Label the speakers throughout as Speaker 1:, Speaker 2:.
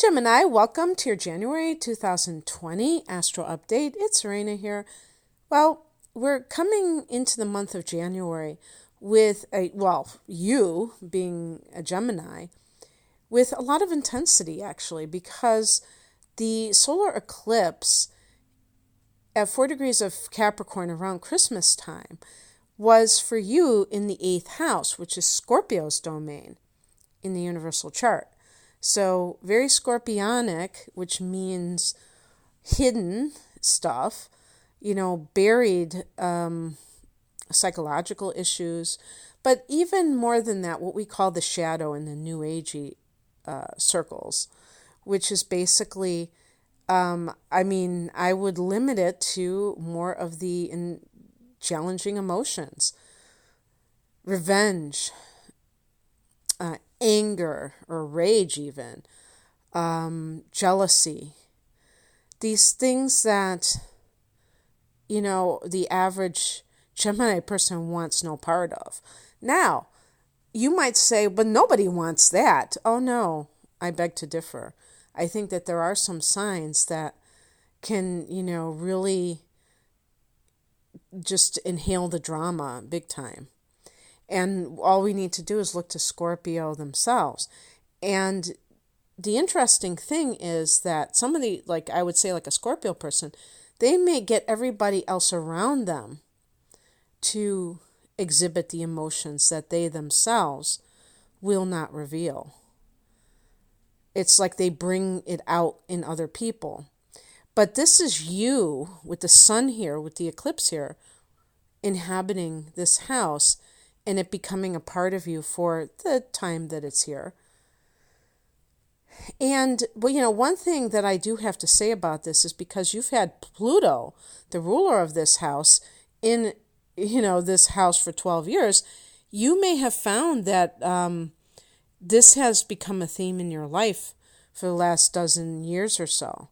Speaker 1: Gemini. Welcome to your January 2020 Astro Update. It's Serena here. Well, we're coming into the month of January with you being a Gemini, with a lot of intensity actually, because the solar eclipse at 4 degrees of Capricorn around Christmas time was for you in the 8th house, which is Scorpio's domain in the universal chart. So very scorpionic, which means hidden stuff, buried psychological issues, but even more than that, what we call the shadow in the New Agey circles, which is basically, I would limit it to more of the challenging emotions, revenge, anger or rage even, jealousy, these things that, the average Gemini person wants no part of. Now, you might say, but nobody wants that. Oh no, I beg to differ. I think that there are some signs that can, really just inhale the drama big time. And all we need to do is look to Scorpio themselves. And the interesting thing is that somebody, like I would say like a Scorpio person, they may get everybody else around them to exhibit the emotions that they themselves will not reveal. It's like they bring it out in other people. But this is you with the sun here, with the eclipse here, inhabiting this house, and it becoming a part of you for the time that it's here. And, one thing that I do have to say about this is because you've had Pluto, the ruler of this house, in, this house for 12 years, you may have found that this has become a theme in your life for the last dozen years or so.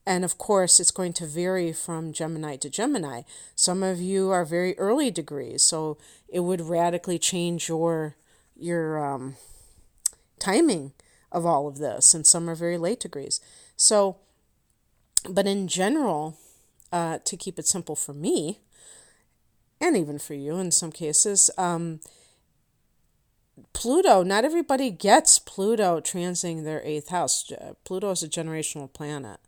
Speaker 1: And of course, it's going to vary from Gemini to Gemini. Some of you are very early degrees, so it would radically change your timing of all of this. And some are very late degrees. So, but in general, to keep it simple for me, and even for you in some cases, Pluto, not everybody gets Pluto transiting their 8th house. Pluto is a generational planet.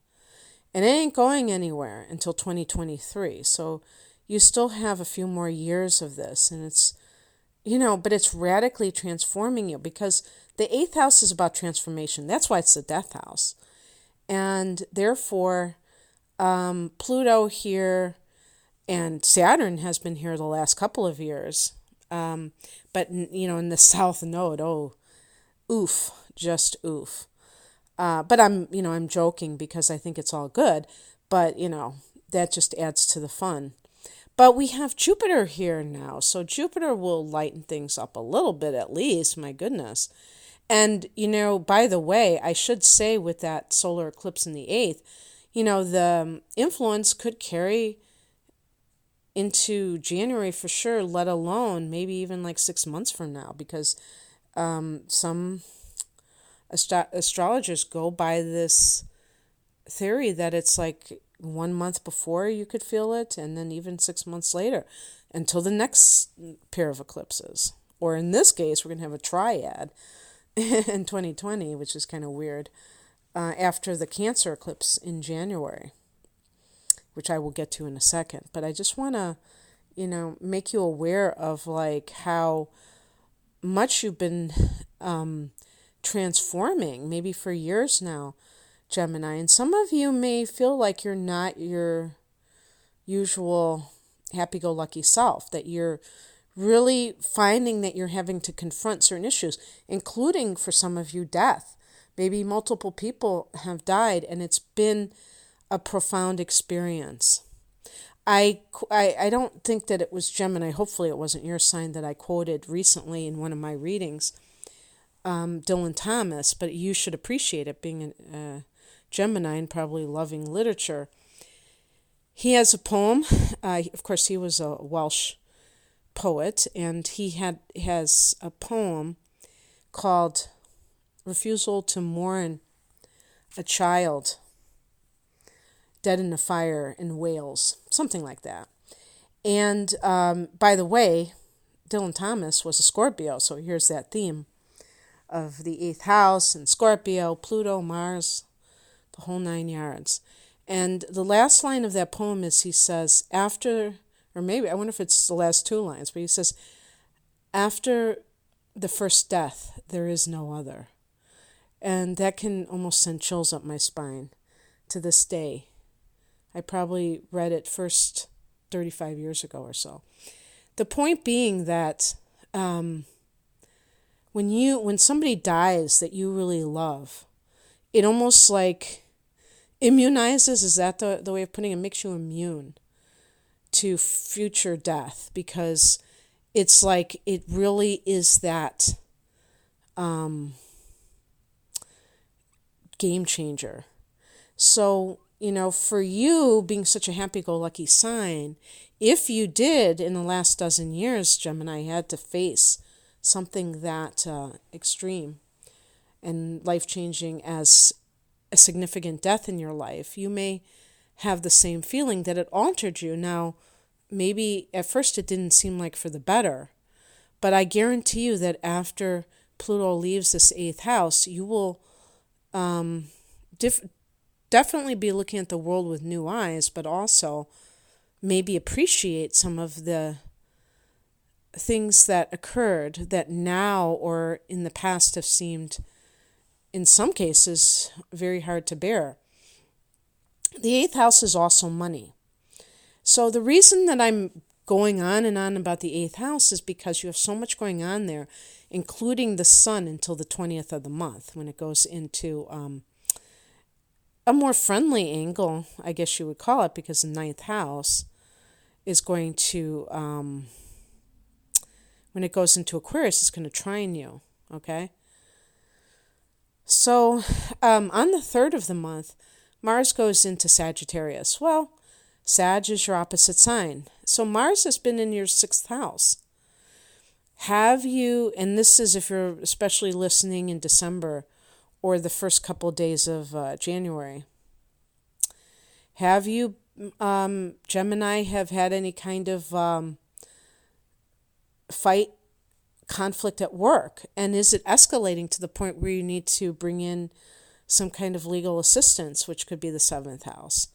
Speaker 1: And it ain't going anywhere until 2023. So you still have a few more years of this. And it's, but it's radically transforming you because the 8th house is about transformation. That's why it's the death house. And therefore, Pluto here and Saturn has been here the last couple of years. But, in the south node, oof, just oof. But I'm joking because I think it's all good. But, that just adds to the fun. But we have Jupiter here now. So Jupiter will lighten things up a little bit at least. My goodness. And, by the way, I should say with that solar eclipse in the 8th, the influence could carry into January for sure, let alone maybe even like 6 months from now. Because some astrologers go by this theory that it's like 1 month before you could feel it, and then even 6 months later until the next pair of eclipses. Or in this case, we're going to have a triad in 2020, which is kind of weird, after the Cancer eclipse in January, which I will get to in a second. But I just want to, make you aware of like how much you've been transforming, maybe for years now, Gemini. And some of you may feel like you're not your usual happy-go-lucky self, that you're really finding that you're having to confront certain issues, including for some of you death. Maybe multiple people have died and it's been a profound experience. I don't think that it was Gemini, hopefully it wasn't your sign, that I quoted recently in one of my readings, Dylan Thomas, but you should appreciate it being a Gemini and probably loving literature. He has a poem. Of course, he was a Welsh poet, and he has a poem called Refusal to Mourn a child dead in a fire in Wales, something like that. And by the way, Dylan Thomas was a Scorpio, so here's that theme of the 8th house and Scorpio, Pluto, Mars, the whole 9 yards. And the last line of that poem is, he says, after, or maybe, I wonder if it's the last 2 lines, but he says, after the first death, there is no other. And that can almost send chills up my spine to this day. I probably read it first 35 years ago or so. The point being that when somebody dies that you really love, it almost like immunizes, is that the way of putting it? Makes you immune to future death, because it's like it really is that game changer. So, for you being such a happy-go-lucky sign, if you did in the last dozen years, Gemini, had to face something that extreme and life-changing as a significant death in your life, you may have the same feeling that it altered you. Now, maybe at first it didn't seem like for the better, but I guarantee you that after Pluto leaves this 8th house, you will definitely be looking at the world with new eyes, but also maybe appreciate some of the things that occurred that now or in the past have seemed, in some cases, very hard to bear. The 8th house is also money. So the reason that I'm going on and on about the 8th house is because you have so much going on there, including the sun until the 20th of the month, when it goes into a more friendly angle, I guess you would call it, because the 9th house is going to, when it goes into Aquarius, it's going to trine you, okay? So on the 3rd of the month, Mars goes into Sagittarius. Well, Sag is your opposite sign. So Mars has been in your 6th house. Have you, and this is if you're especially listening in December or the first couple of days of January, have you, Gemini, have had any kind of conflict at work? And is it escalating to the point where you need to bring in some kind of legal assistance, which could be the 7th house?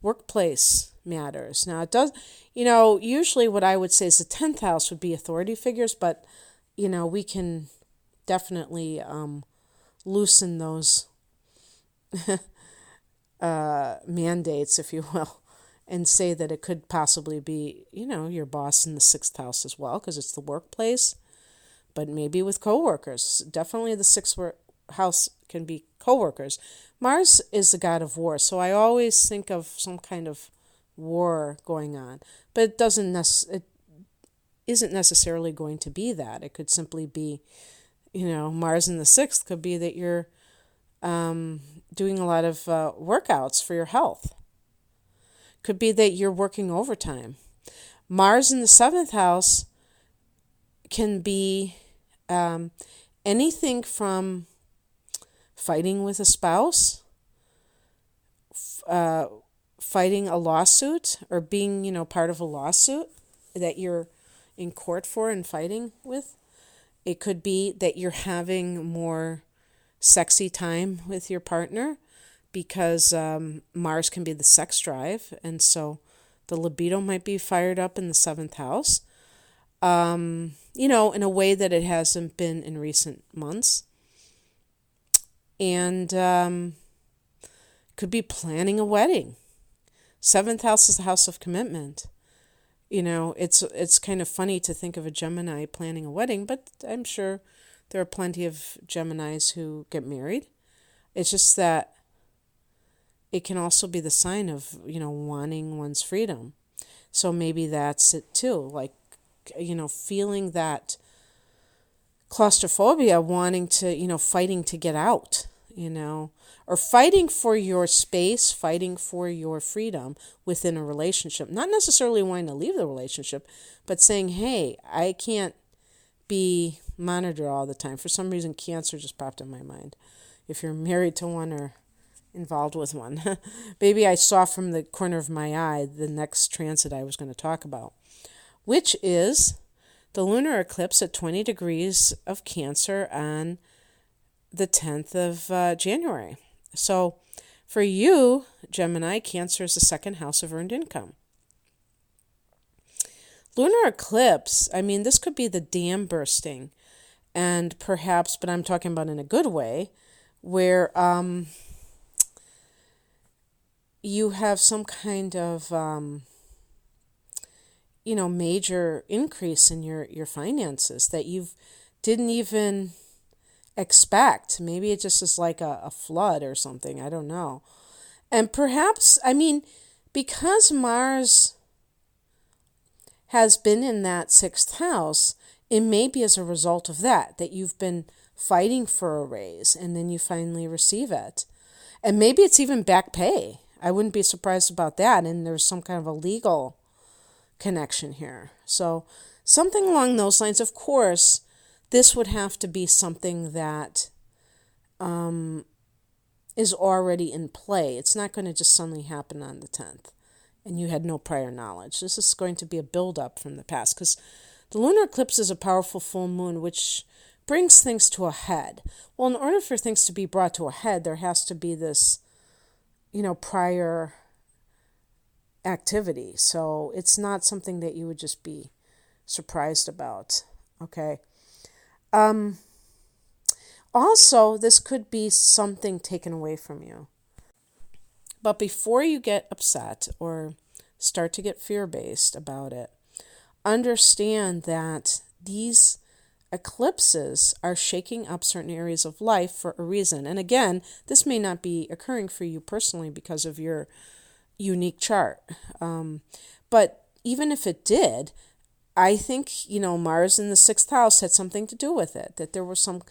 Speaker 1: Workplace matters. Now, it does, usually what I would say is the 10th house would be authority figures, but, we can definitely loosen those mandates, if you will, and say that it could possibly be, your boss in the 6th house as well, because it's the workplace, but maybe with coworkers. Definitely the 6th house can be coworkers. Mars is the god of war, so I always think of some kind of war going on, but it isn't necessarily going to be that. It could simply be, Mars in the 6th could be that you're doing a lot of workouts for your health. Could be that you're working overtime. Mars in the 7th house can be anything from fighting with a spouse, fighting a lawsuit, or being, part of a lawsuit that you're in court for and fighting with. It could be that you're having more sexy time with your partner, because Mars can be the sex drive, and so the libido might be fired up in the 7th house, in a way that it hasn't been in recent months. And could be planning a wedding. 7th house is the house of commitment. It's kind of funny to think of a Gemini planning a wedding, but I'm sure there are plenty of Geminis who get married. It's just that it can also be the sign of, wanting one's freedom. So maybe that's it too. Like, feeling that claustrophobia, wanting to, fighting to get out, or fighting for your space, fighting for your freedom within a relationship. Not necessarily wanting to leave the relationship, but saying, hey, I can't be monitor all the time. For some reason, Cancer just popped in my mind. If you're married to one or involved with one. Maybe I saw from the corner of my eye the next transit I was going to talk about, which is the lunar eclipse at 20 degrees of Cancer on the 10th of January. So for you, Gemini, Cancer is the second house of earned income. Lunar eclipse, I mean, this could be the dam bursting, and perhaps, but I'm talking about in a good way, where you have some kind of, major increase in your finances that you didn't even expect. Maybe it just is like a flood or something. I don't know. And perhaps, I mean, because Mars has been in that sixth house, it may be as a result of that you've been fighting for a raise and then you finally receive it. And maybe it's even back pay. I wouldn't be surprised about that. And there's some kind of a legal connection here. So something along those lines. Of course, this would have to be something that is already in play. It's not going to just suddenly happen on the 10th and you had no prior knowledge. This is going to be a build-up from the past, because the lunar eclipse is a powerful full moon which brings things to a head. Well, in order for things to be brought to a head, there has to be this, prior activity. So it's not something that you would just be surprised about. Okay. Also, this could be something taken away from you. But before you get upset or start to get fear-based about it, understand that these eclipses are shaking up certain areas of life for a reason. And again, this may not be occurring for you personally because of your unique chart. But even if it did, I think, Mars in the sixth house had something to do with it, that there were some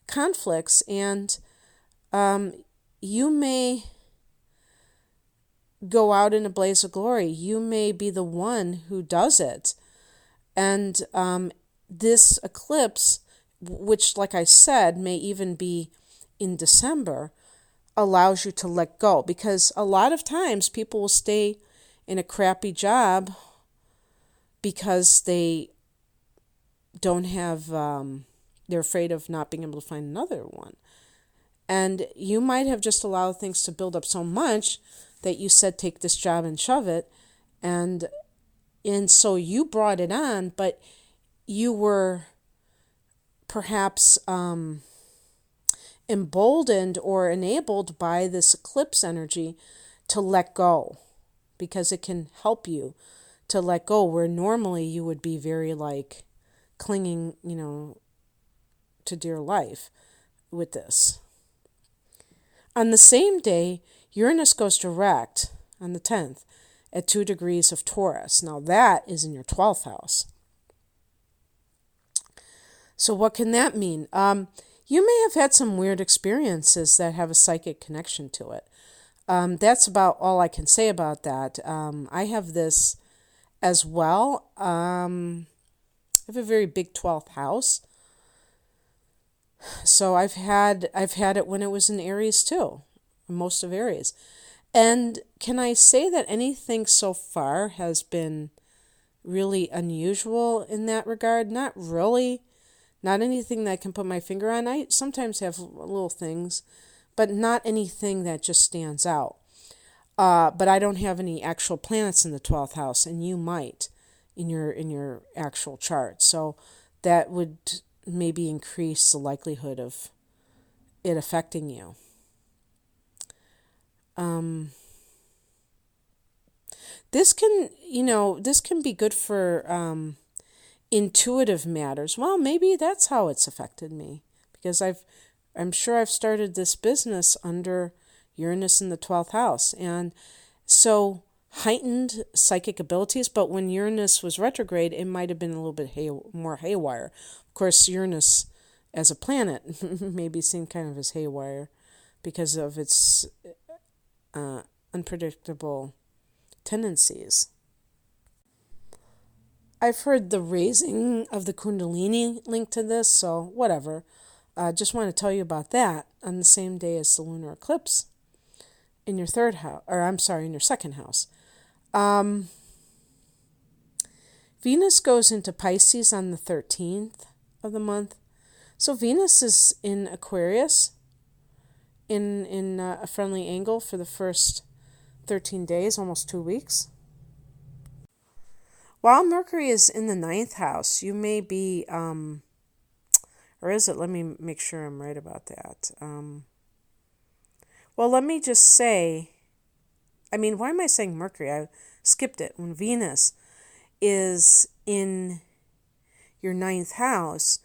Speaker 1: conflicts, and you may go out in a blaze of glory. You may be the one who does it. And this eclipse, which, like I said, may even be in December, allows you to let go. Because a lot of times people will stay in a crappy job because they don't have, they're afraid of not being able to find another one. And you might have just allowed things to build up so much that you said, take this job and shove it. And so you brought it on, but you were perhaps emboldened or enabled by this eclipse energy to let go, because it can help you to let go, where normally you would be very clinging, to dear life with this. On the same day, Uranus goes direct on the 10th at 2 degrees of Taurus. Now that is in your 12th house. So what can that mean? You may have had some weird experiences that have a psychic connection to it. That's about all I can say about that. I have this as well. I have a very big 12th house. So I've had it when it was in Aries too, most of Aries. And can I say that anything so far has been really unusual in that regard? Not really. Not anything that I can put my finger on. I sometimes have little things, but not anything that just stands out. But I don't have any actual planets in the 12th house, and you might in your actual chart. So that would maybe increase the likelihood of it affecting you. This can be good for intuitive matters. Well, maybe that's how it's affected me, because I'm sure I've started this business under Uranus in the 12th house, and so heightened psychic abilities. But when Uranus was retrograde, it might have been a little bit more haywire. Of course, Uranus as a planet may be seen kind of as haywire because of its unpredictable tendencies. I've heard the raising of the Kundalini linked to this, so whatever. Just want to tell you about that on the same day as the lunar eclipse in your third house, or I'm sorry, in your second house. Venus goes into Pisces on the 13th of the month. So Venus is in Aquarius in a friendly angle for the first 13 days, almost 2 weeks. While Mercury is in the ninth house, you may be, or is it? Let me make sure I'm right about that. Well, let me just say, why am I saying Mercury? I skipped it. When Venus is in your ninth house,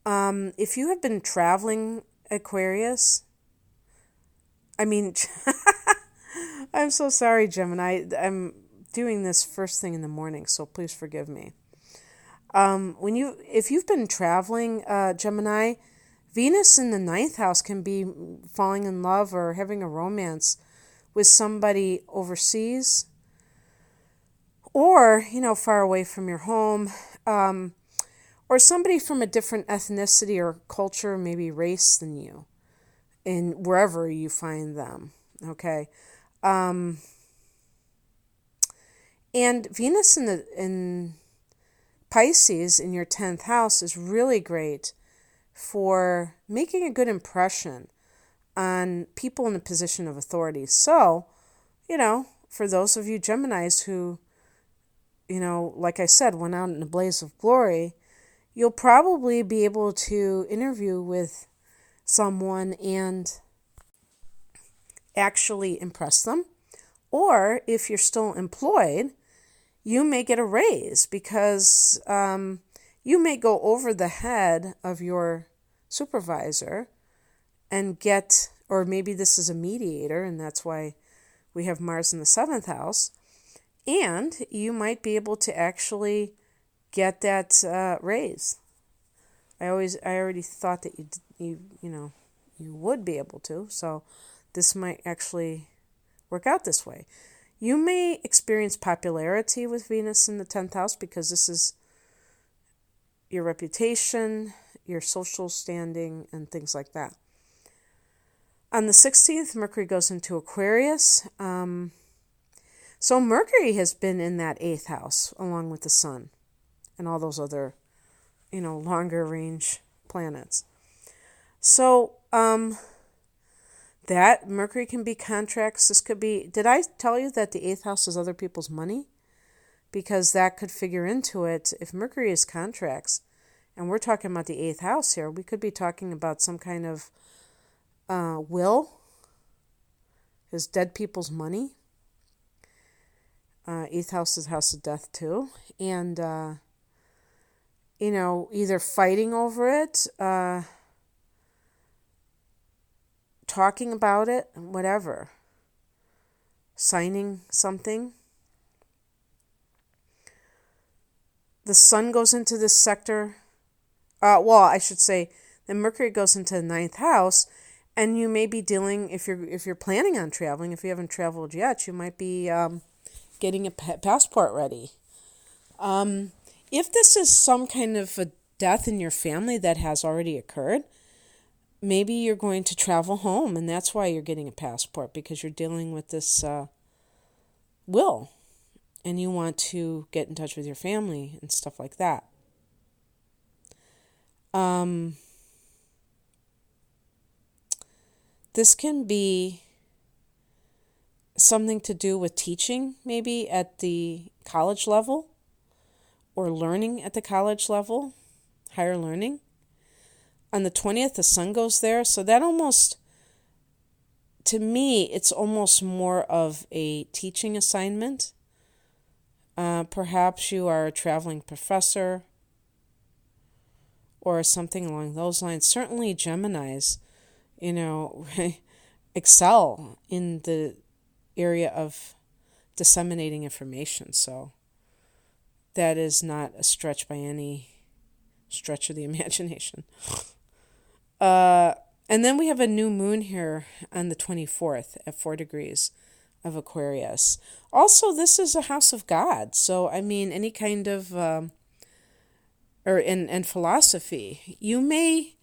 Speaker 1: if you have been traveling, Aquarius, I'm so sorry, Gemini. I'm doing this first thing in the morning, so please forgive me. If you've been traveling, Gemini, Venus in the ninth house can be falling in love or having a romance with somebody overseas, or far away from your home, or somebody from a different ethnicity or culture, maybe race than you, in wherever you find them. Okay. And Venus in Pisces in your 10th house is really great for making a good impression on people in a position of authority. So, for those of you Geminis who, like I said, went out in a blaze of glory, you'll probably be able to interview with someone and actually impress them. Or if you're still employed, you may get a raise because you may go over the head of your supervisor and get, or maybe this is a mediator, and that's why we have Mars in the 7th house, and you might be able to actually get that raise. I already thought that you would be able to, so this might actually work out this way. You may experience popularity with Venus in the 10th house because this is your reputation, your social standing, and things like that. On the 16th, Mercury goes into Aquarius. So Mercury has been in that 8th house along with the Sun and all those other, longer range planets. So, that Mercury can be contracts. This could be, did I tell you that the 8th house is other people's money? Because that could figure into it. If Mercury is contracts, and we're talking about the 8th house here, we could be talking about some kind of will, is dead people's money. 8th house is house of death too. And, either fighting over it, talking about it, whatever. Signing something. The Sun goes into this sector. I should say, then Mercury goes into the 9th house, and you may be dealing, if you're planning on traveling, if you haven't traveled yet, you might be getting a passport ready. If this is some kind of a death in your family that has already occurred, maybe you're going to travel home, and that's why you're getting a passport, because you're dealing with this will, and you want to get in touch with your family and stuff like that. This can be something to do with teaching, maybe at the college level, or learning at the college level, higher learning. On the 20th, the Sun goes there, so that almost, to me, it's almost more of a teaching assignment. Perhaps you are a traveling professor or something along those lines. Certainly Geminis, excel in the area of disseminating information. So that is not a stretch by any stretch of the imagination. And then we have a new moon here on the 24th at 4 degrees of Aquarius. Also, this is a house of God. So, I mean, any kind of, and philosophy, you may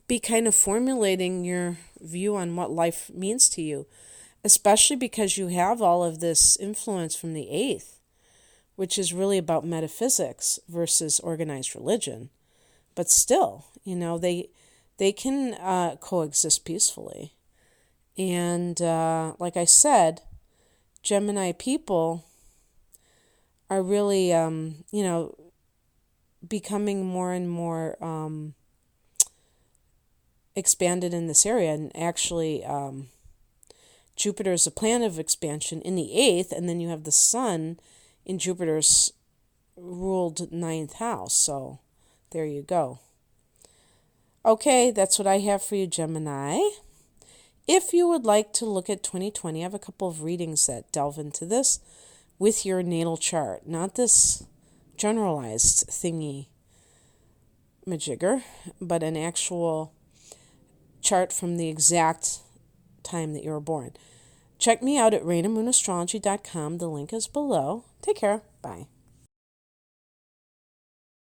Speaker 1: be kind of formulating your view on what life means to you, especially because you have all of this influence from the eighth, which is really about metaphysics versus organized religion. But still, they can coexist peacefully. And like I said, Gemini people are really, becoming more and more expanded in this area. And actually, Jupiter is a planet of expansion in the eighth, and then you have the sun in Jupiter's ruled ninth house. So there you go. Okay, that's what I have for you, Gemini. If you would like to look at 2020, I have a couple of readings that delve into this with your natal chart, not this generalized thingy majigger, but an actual chart from the exact time that you were born. Check me out at rainandmoonastrology.com. The link is below. Take care. Bye.